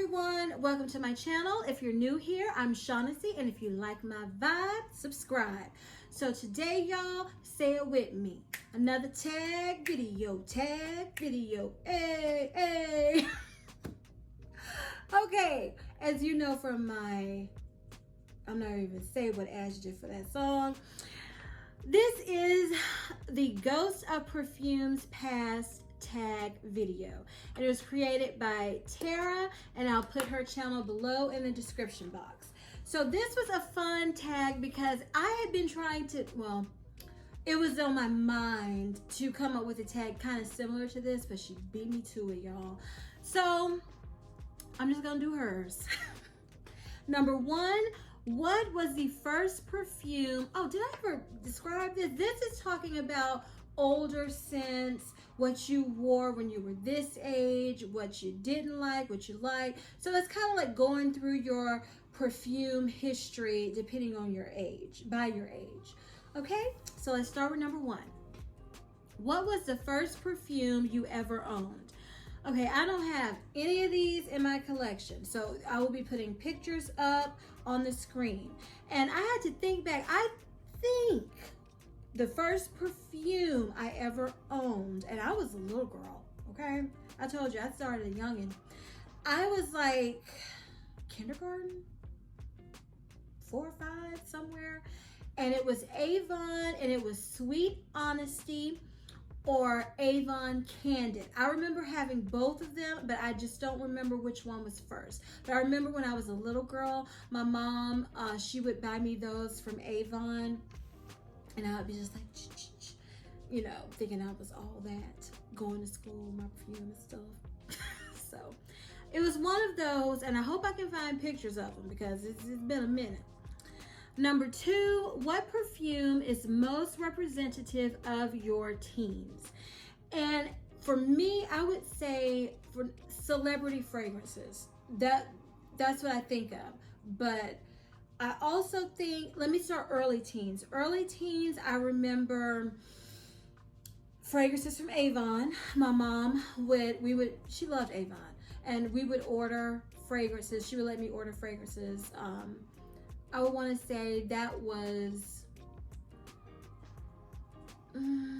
everyone, welcome to my channel. If you're new here, I'm Shaughnessy, and if you like my vibe, subscribe. So today, y'all, say it with me. Another tag video, hey, hey. Okay, as you know from my, I'm not even say what adjective for that song. This is the Ghost of Perfume's Past tag video, and it was created by Tara, and I'll put her channel below in the description box. So this was a fun tag because I had been trying to, well, it was on my mind to come up with a tag kind of similar to this, but she beat me to it, y'all. So I'm just gonna do hers. Number one, what was the first perfume? Oh, did I ever describe this? This is talking about older scents, what you wore when you were this age, what you didn't like, what you liked. So it's kind of like going through your perfume history depending on your age, by your age. Okay, so let's start with number one. What was the first perfume you ever owned? Okay, I don't have any of these in my collection, so I will be putting pictures up on the screen. And I had to think back. I think the first perfume I ever owned, and I was a little girl, okay? I told you, I started a youngin'. I was like kindergarten, 4 or 5, somewhere. And it was Avon, and it was Sweet Honesty or Avon Candid. I remember having both of them, but I just don't remember which one was first. But I remember when I was a little girl, my mom, she would buy me those from Avon, and I would be just like, you know, thinking I was all that, going to school, my perfume and stuff. So it was one of those, and I hope I can find pictures of them because it's been a minute. Number two, what perfume is most representative of your teens? And for me, I would say for celebrity fragrances. That's what I think of. But I also think, let me start early teens. Early teens, I remember fragrances from Avon. My mom she loved Avon, and we would order fragrances. She would let me order fragrances. I would want to say that was,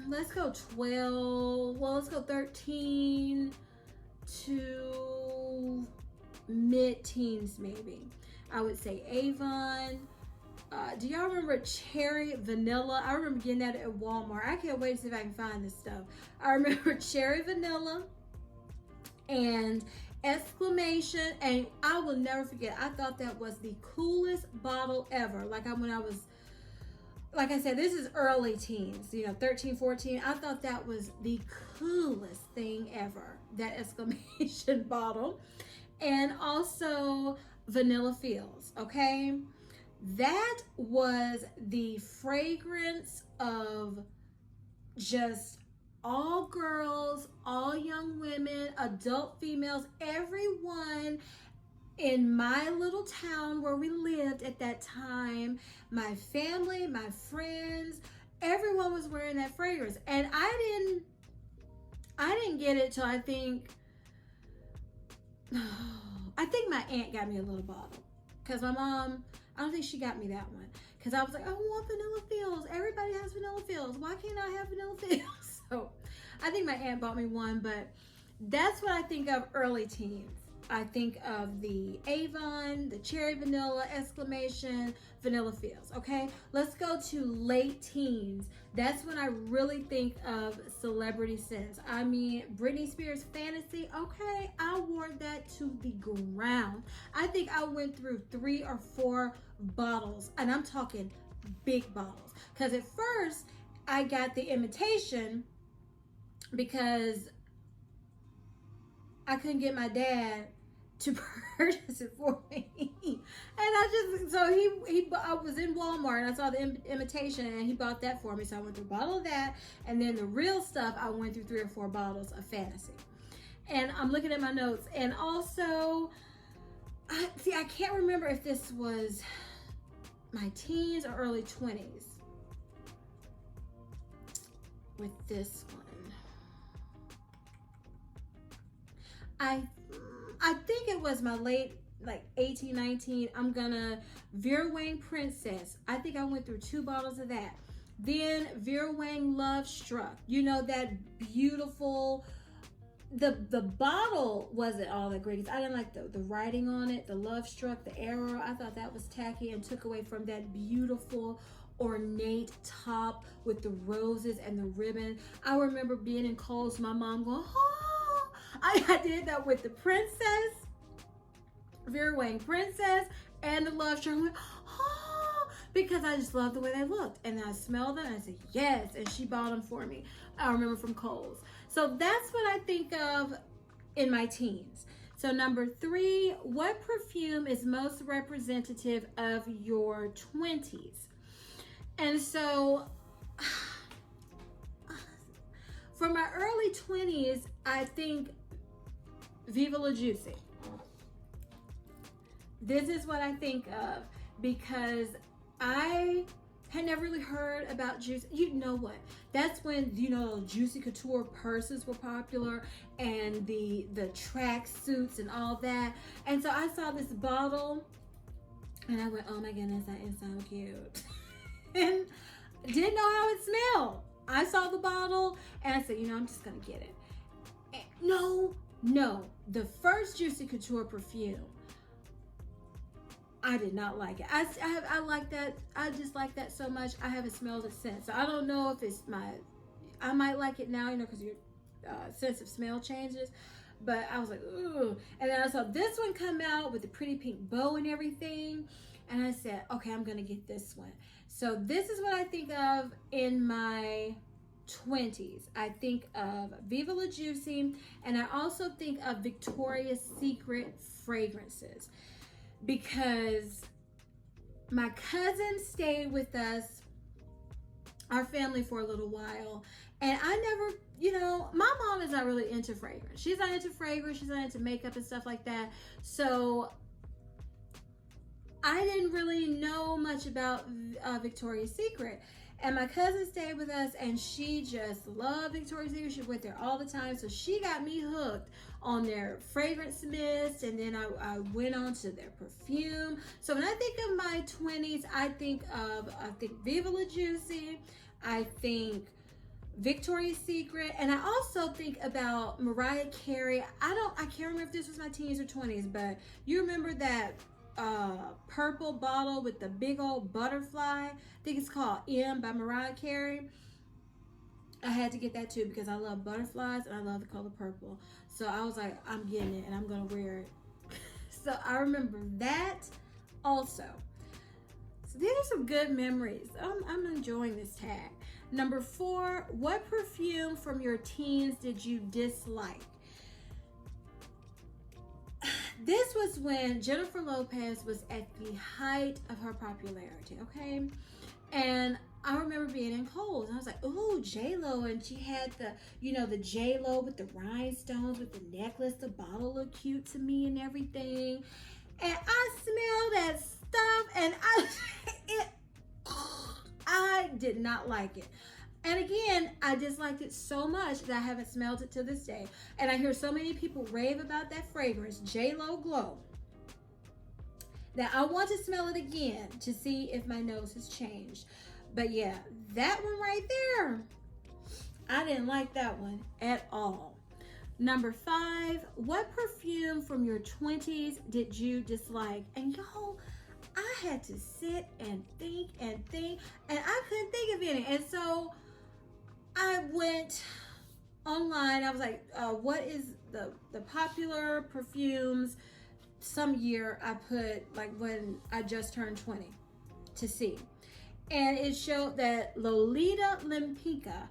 let's go 12, well, let's go 13 to mid-teens maybe. I would say Avon. Do y'all remember Cherry Vanilla? I remember getting that at Walmart. I can't wait to see if I can find this stuff. I remember Cherry Vanilla and Exclamation, and I will never forget, I thought that was the coolest bottle ever. Like I said, this is early teens, you know, 13, 14. I thought that was the coolest thing ever, that Exclamation bottle. And also Vanilla Fields, okay? That was the fragrance of just all girls, all young women, adult females, everyone in my little town where we lived at that time, my family, my friends, everyone was wearing that fragrance. And I didn't get it till I think my aunt got me a little bottle, because my mom, I don't think she got me that one, because I was like, I want Vanilla Fields. Everybody has Vanilla Fields. Why can't I have Vanilla Fields? So I think my aunt bought me one, but that's what I think of early teens. I think of the Avon, the Cherry Vanilla, Exclamation, Vanilla Fields, okay? Let's go to late teens. That's when I really think of celebrity scents. I mean, Britney Spears Fantasy, okay? I wore that to the ground. I think I went through 3 or 4 bottles, and I'm talking big bottles. Because at first, I got the imitation because I couldn't get my dad to purchase it for me. And I was in Walmart and I saw the imitation, and he bought that for me. So I went through a bottle of that, and then the real stuff, I went through 3 or 4 bottles of Fantasy. And I'm looking at my notes, and also, I can't remember if this was my teens or early 20s with this one. I think it was my late, like 18, 19. I'm gonna Vera Wang Princess. I think I went through 2 bottles of that. Then Vera Wang Love Struck. You know, that beautiful, the bottle wasn't all that great. I didn't like the writing on it, the Love Struck, the arrow. I thought that was tacky and took away from that beautiful ornate top with the roses and the ribbon. I remember being in Kohl's, my mom going, oh, I did that with the Princess, Vera Wang Princess, and the Love Struck. I went, oh, because I just loved the way they looked. And I smelled them and I said, yes. And she bought them for me. I remember from Kohl's. So that's what I think of in my teens. So number 3, what perfume is most representative of your 20s? And so for my early 20s, I think Viva La Juicy. This is what I think of because I had never really heard about Juicy. You know what? That's when, you know, Juicy Couture purses were popular and the track suits and all that. And so I saw this bottle and I went, oh my goodness, that is so cute. And didn't know how it smelled. I saw the bottle and I said, you know, I'm just gonna get it. And no, the first Juicy Couture perfume, I did not like it. I like that. I just like that so much. I haven't smelled it since. So I don't know if it's I might like it now, you know, because your sense of smell changes. But I was like, ooh. And then I saw this one come out with the pretty pink bow and everything. And I said, okay, I'm going to get this one. So this is what I think of in my 20s. I think of Viva La Juicy. And I also think of Victoria's Secret fragrances. Because my cousin stayed with us, our family, for a little while. And I never, you know, my mom is not really into fragrance. She's not into fragrance. She's not into makeup and stuff like that. So I didn't really know much about Victoria's Secret. And my cousin stayed with us and she just loved Victoria's Secret. She went there all the time. So she got me hooked on their fragrance mist. And then I went on to their perfume. So when I think of my 20s, I think Viva La Juicy. I think Victoria's Secret. And I also think about Mariah Carey. I can't remember if this was my teens or 20s, but you remember that purple bottle with the big old butterfly. I think it's called M by Mariah Carey. I had to get that too because I love butterflies and I love the color purple. So I was like, I'm getting it and I'm gonna wear it. So I remember that also. So these are some good memories. I'm enjoying this tag. Number 4, what perfume from your teens did you dislike? This was when Jennifer Lopez was at the height of her popularity, okay? And I remember being in Kohl's, and I was like, ooh, J-Lo, and she had the, you know, the J-Lo with the rhinestones, with the necklace, the bottle looked cute to me and everything. And I smelled that stuff, and I did not like it. And again, I disliked it so much that I haven't smelled it to this day. And I hear so many people rave about that fragrance, J-Lo Glow, that I want to smell it again to see if my nose has changed. But yeah, that one right there, I didn't like that one at all. Number 5, what perfume from your 20s did you dislike? And y'all, I had to sit and think, and I couldn't think of any. And so I went online. I was like, what is the popular perfumes? Some year I put, like, when I just turned 20 to see. And it showed that Lolita Lempicka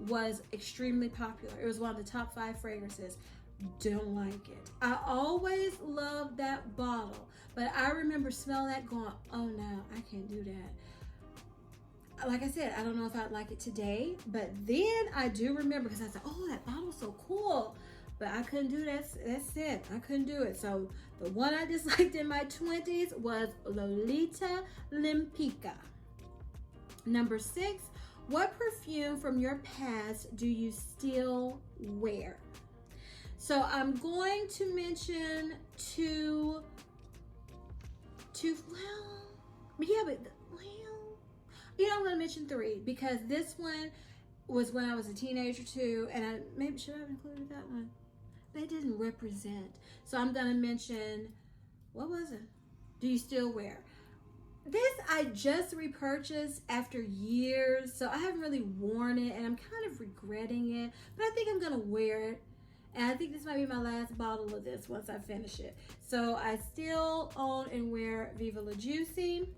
was extremely popular. It was one of the top 5 fragrances. Don't like it. I always loved that bottle, but I remember smelling that going, oh no, I can't do that. Like I said, I don't know if I'd like it today, but then I do remember because I said, oh, that bottle's so cool, but I couldn't do that. That's it. I couldn't do it. So the one I disliked in my 20s was Lolita Lempicka. Number 6, what perfume from your past do you still wear? So I'm going to mention two, well, yeah, but, well, I'm going to mention three because this one was when I was a teenager too, and maybe should I have included that one? They didn't represent. So I'm going to mention, what was it? Do You Still Wear? This I just repurchased after years, so I haven't really worn it, and I'm kind of regretting it, but I think I'm going to wear it. And I think this might be my last bottle of this once I finish it. So I still own and wear Viva La Juicy.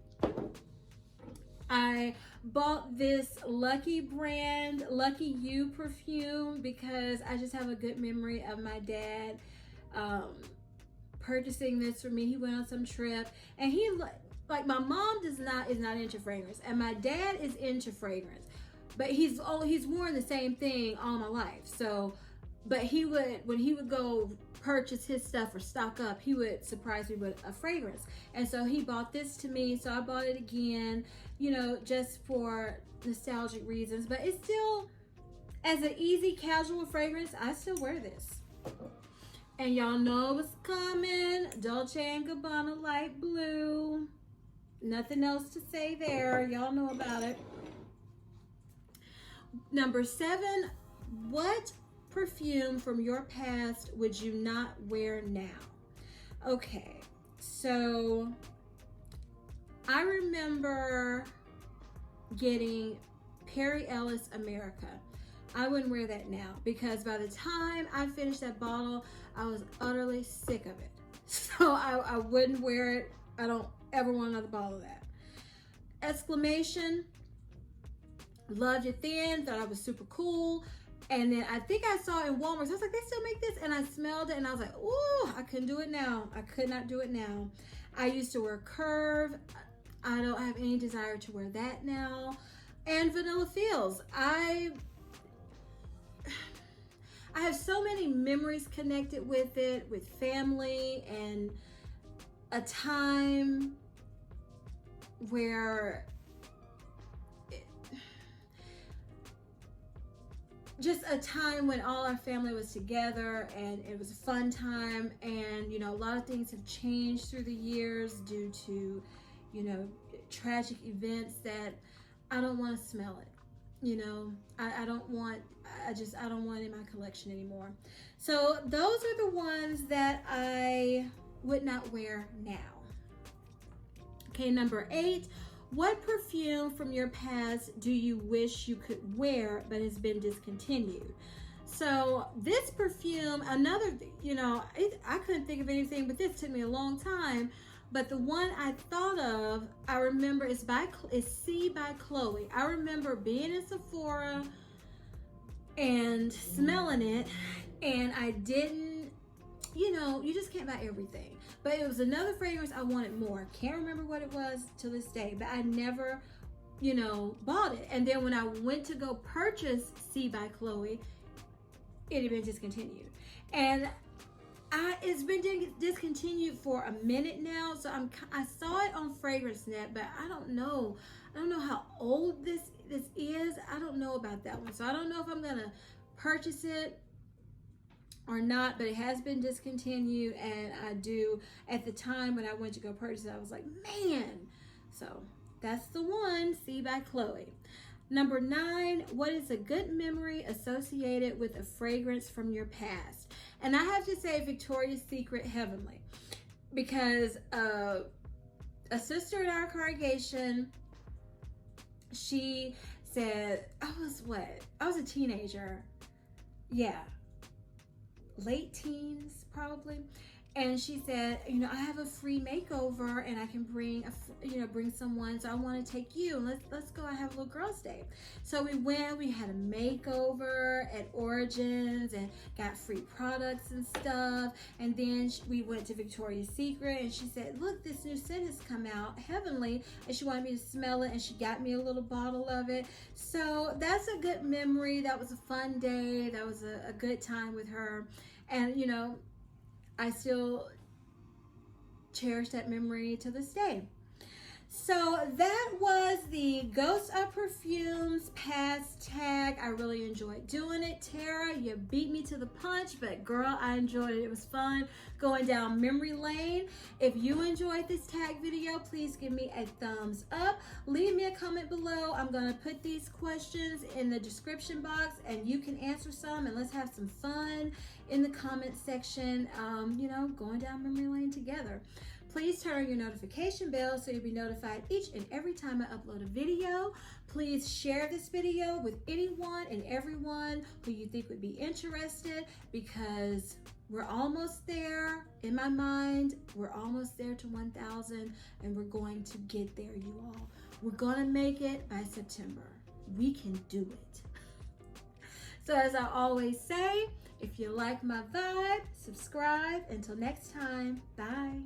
I bought this Lucky brand, Lucky You perfume, because I just have a good memory of my dad purchasing this for me. He went on some trip, and he, like, my mom is not into fragrance, and my dad is into fragrance, but he's worn the same thing all my life. So, but when he would go purchase his stuff or stock up, he would surprise me with a fragrance. And so he bought this to me, so I bought it again, just for nostalgic reasons. But it's still, as an easy casual fragrance, I still wear this. And y'all know what's coming. Dolce and Gabbana Light Blue. Nothing else to say there. Y'all know about it. Number 7, what perfume from your past would you not wear now? Okay, so I remember getting Perry Ellis America. I wouldn't wear that now because by the time I finished that bottle, I was utterly sick of it. So I wouldn't wear it. I don't ever want another bottle of that. Exclamation, loved it then, thought I was super cool. And then I think I saw it in Walmart. So I was like, they still make this? And I smelled it and I was like, ooh, I couldn't do it now. I could not do it now. I used to wear Curve. I don't have any desire to wear that now. And Vanilla Fields. I have so many memories connected with it, with family and a time where just a time when all our family was together and it was a fun time. And a lot of things have changed through the years due to tragic events that I don't want to smell it. I don't want it in my collection anymore. So those are the ones that I would not wear now. Okay, number 8, what perfume from your past do you wish you could wear but has been discontinued? So this perfume, another, I couldn't think of anything, but this took me a long time. But the one I thought of, I remember is C by Chloe. I remember being in Sephora and smelling it, and I didn't, you just can't buy everything. But it was another fragrance I wanted more. Can't remember what it was to this day, but I never, bought it. And then when I went to go purchase C by Chloe, it had been discontinued. And it's been discontinued for a minute now, so I saw it on FragranceNet, but I don't know how old this is. I don't know about that one, so I don't know if I'm gonna purchase it or not, but it has been discontinued. And I do, at the time when I went to go purchase it, I was like, man. So that's the one, C by Chloe. Number 9, what is a good memory associated with a fragrance from your past? And I have to say Victoria's Secret Heavenly, because a sister in our congregation, she said, I was a teenager. Yeah, late teens probably. And she said, I have a free makeover and I can bring someone. So I want to take you and let's go and have a little girls' day. So we went, we had a makeover at Origins and got free products and stuff. And then we went to Victoria's Secret and she said, look, this new scent has come out, Heavenly. And she wanted me to smell it and she got me a little bottle of it. So that's a good memory. That was a fun day. That was a good time with her. And, I still cherish that memory to this day. So that was the Ghost of Perfumes past tag. I really enjoyed doing it. Tara, you beat me to the punch, but girl, I enjoyed it. It was fun going down memory lane. If you enjoyed this tag video, please give me a thumbs up. Leave me a comment below. I'm going to put these questions in the description box and you can answer some, and let's have some fun in the comment section, you know, going down memory lane together. Please turn on your notification bell so you'll be notified each and every time I upload a video. Please share this video with anyone and everyone who you think would be interested, because we're almost there. In my mind, we're almost there to 1,000, and we're going to get there, you all. We're gonna make it by September. We can do it. So as I always say, if you like my vibe, subscribe. Until next time, bye.